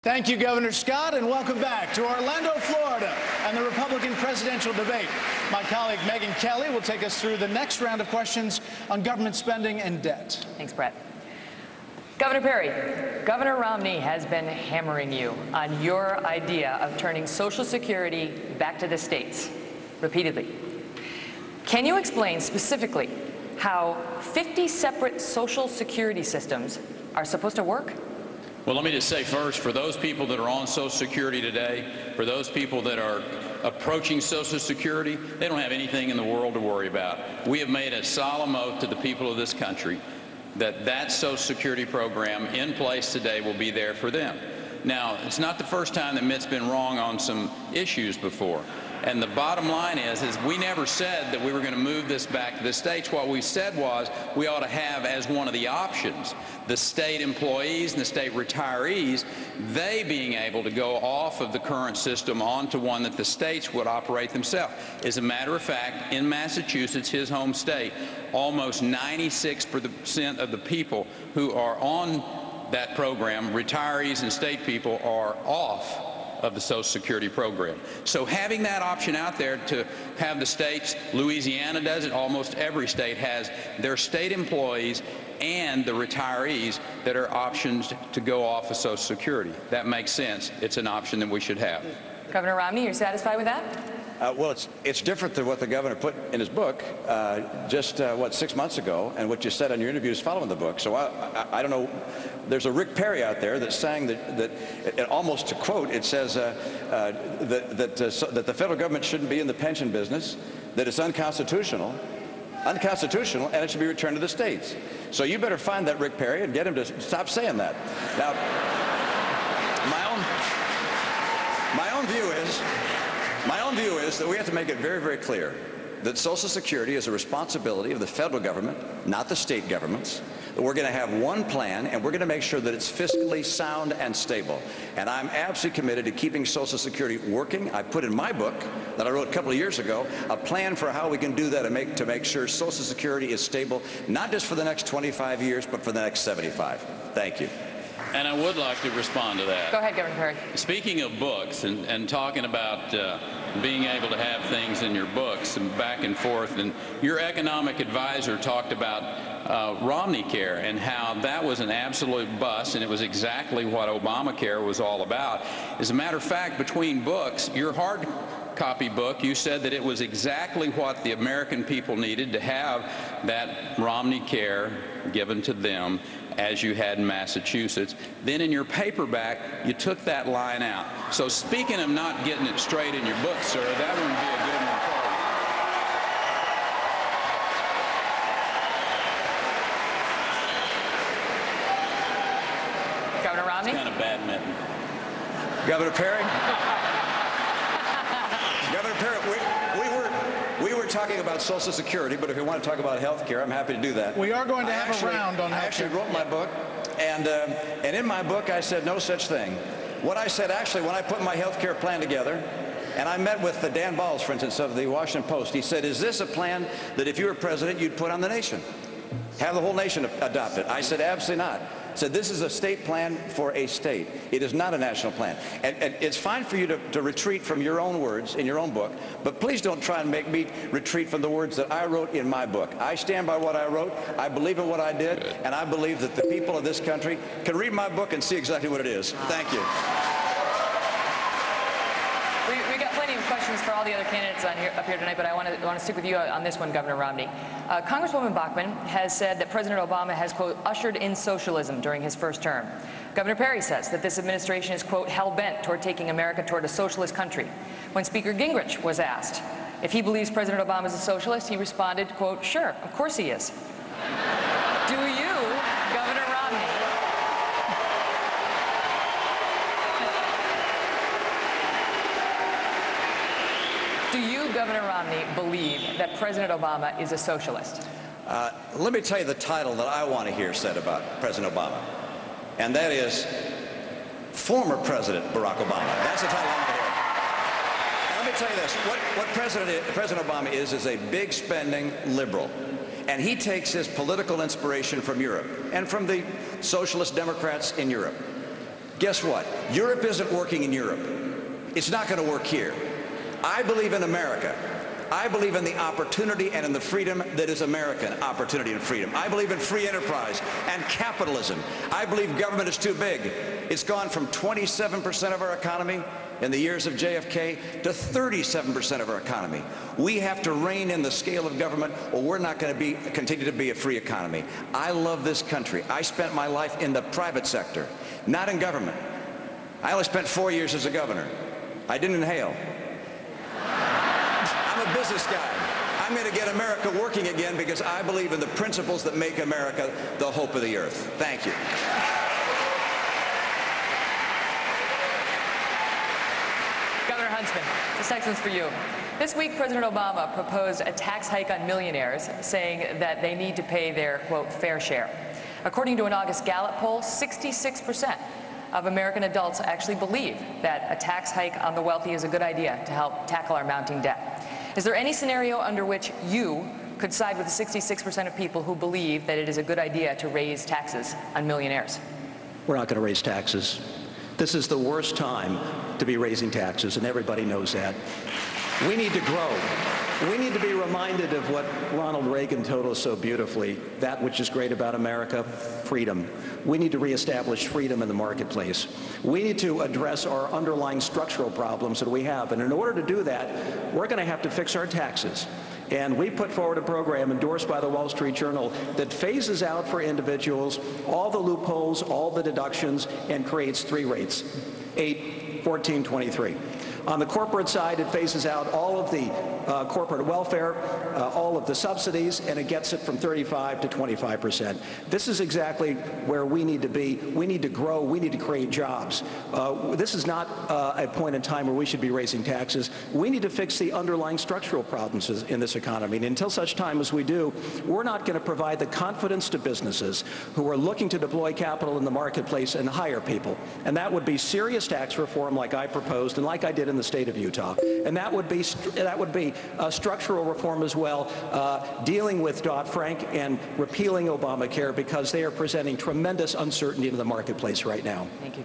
Thank you, Governor Scott, and welcome back to Orlando, Florida, and the Republican presidential debate. My colleague Megyn Kelly will take us through the next round of questions on government spending and debt. Thanks, Brett. Governor Perry, Governor Romney has been hammering you on your idea of turning Social Security back to the states repeatedly. Can you explain specifically how 50 separate Social Security systems are supposed to work? Well, let me just say first, for those people that are on Social Security today, for those people that are approaching Social Security, they don't have anything in the world to worry about. We have made a solemn oath to the people of this country that that Social Security program in place today will be there for them. Now, it's not the first time that Mitt's been wrong on some issues before. And the bottom line is we never said that we were going to move this back to the states. What we said was we ought to have as one of the options the state employees and the state retirees, they being able to go off of the current system onto one that the states would operate themselves. As a matter of fact, in Massachusetts, his home state, almost 96% of the people who are on that program, retirees and state people, are off of the Social Security program. So having that option out there to have the states, Louisiana does it, almost every state has their state employees and the retirees that are options to go off of Social Security. That makes sense. It's an option that we should have. Governor Romney, you're satisfied with that? Well, it's different than what the governor put in his book just 6 months ago, and what you said on your interviews following the book. So I don't know. There's a Rick Perry out there that's saying that almost to quote, it says that the federal government shouldn't be in the pension business, that it's unconstitutional, and it should be returned to the states. So you better find that Rick Perry and get him to stop saying that. Now, my own view is that we have to make it very, very clear that Social Security is a responsibility of the federal government, not the state governments. That we're going to have one plan, and we're going to make sure that it's fiscally sound and stable. And I'm absolutely committed to keeping Social Security working. I put in my book that I wrote a couple of years ago a plan for how we can do that to make sure Social Security is stable, not just for the next 25 years, but for the next 75. Thank you. And I would like to respond to that. Go ahead, Governor Perry. Speaking of books and talking about being able to have things in your books and back and forth, and your economic advisor talked about RomneyCare and how that was an absolute bust, and it was exactly what Obamacare was all about. As a matter of fact, between books, your hard copy book, you said that it was exactly what the American people needed to have that RomneyCare given to them as you had in Massachusetts. Then in your paperback, you took that line out. So speaking of not getting it straight in your book, sir, that wouldn't be a good one for you. Governor Romney? It's kind of badminton. Governor Perry? Governor Perry, we were talking about Social Security, but if you want to talk about health care, I'm happy to do that. We are going to have a round on health care. I actually wrote my book, and in my book I said no such thing. What I said actually when I put my health care plan together, and I met with Dan Balls, for instance, of the Washington Post, he said, is this a plan that if you were president you'd put on the nation? Have the whole nation adopt it? I said, absolutely not. I said, this is a state plan for a state. It is not a national plan. And it's fine for you to retreat from your own words in your own book, but please don't try and make me retreat from the words that I wrote in my book. I stand by what I wrote. I believe in what I did, and I believe that the people of this country can read my book and see exactly what it is. Thank you. We got plenty of questions for all the other candidates up here tonight, but I want to stick with you on this one, Governor Romney. Congresswoman Bachmann has said that President Obama has, quote, ushered in socialism during his first term. Governor Perry says that this administration is, quote, hell-bent toward taking America toward a socialist country. When Speaker Gingrich was asked if he believes President Obama is a socialist, he responded, quote, sure, of course he is. Do you, Governor Romney, Governor Romney, believe that President Obama is a socialist? Let me tell you the title that I want to hear said about President Obama, and that is former President Barack Obama. That's the title I want to hear. And let me tell you this, what President Obama is a big spending liberal. And he takes his political inspiration from Europe and from the socialist Democrats in Europe. Guess what? Europe isn't working in Europe. It's not going to work here. I believe in America. I believe in the opportunity and in the freedom that is American opportunity and freedom. I believe in free enterprise and capitalism. I believe government is too big. It's gone from 27% of our economy in the years of JFK to 37% of our economy. We have to rein in the scale of government, or we're not going to continue to be a free economy. I love this country. I spent my life in the private sector, not in government. I only spent 4 years as a governor. I didn't inhale. I'm a business guy. I'm going to get America working again because I believe in the principles that make America the hope of the earth. Thank you. Governor Huntsman, this next one's for you. This week, President Obama proposed a tax hike on millionaires, saying that they need to pay their, quote, fair share. According to an August Gallup poll, 66% of American adults actually believe that a tax hike on the wealthy is a good idea to help tackle our mounting debt. Is there any scenario under which you could side with the 66% of people who believe that it is a good idea to raise taxes on millionaires? We're not going to raise taxes. This is the worst time to be raising taxes, and everybody knows that. We need to grow. We need to be reminded of what Ronald Reagan told us so beautifully, that which is great about America, freedom. We need to reestablish freedom in the marketplace. We need to address our underlying structural problems that we have, and in order to do that, we're going to have to fix our taxes. And we put forward a program endorsed by the Wall Street Journal that phases out for individuals all the loopholes, all the deductions, and creates 3 rates, 8, 14, 23. On the corporate side, it phases out all of the corporate welfare, all of the subsidies, and it gets it from 35 to 25%. This is exactly where we need to be. We need to grow. We need to create jobs. This is not a point in time where we should be raising taxes. We need to fix the underlying structural problems in this economy. And until such time as we do, we're not going to provide the confidence to businesses who are looking to deploy capital in the marketplace and hire people. And that would be serious tax reform like I proposed and like I did in the state of Utah. And that would be structural reform as well, dealing with Dodd-Frank and repealing Obamacare, because they are presenting tremendous uncertainty to the marketplace right now. Thank you,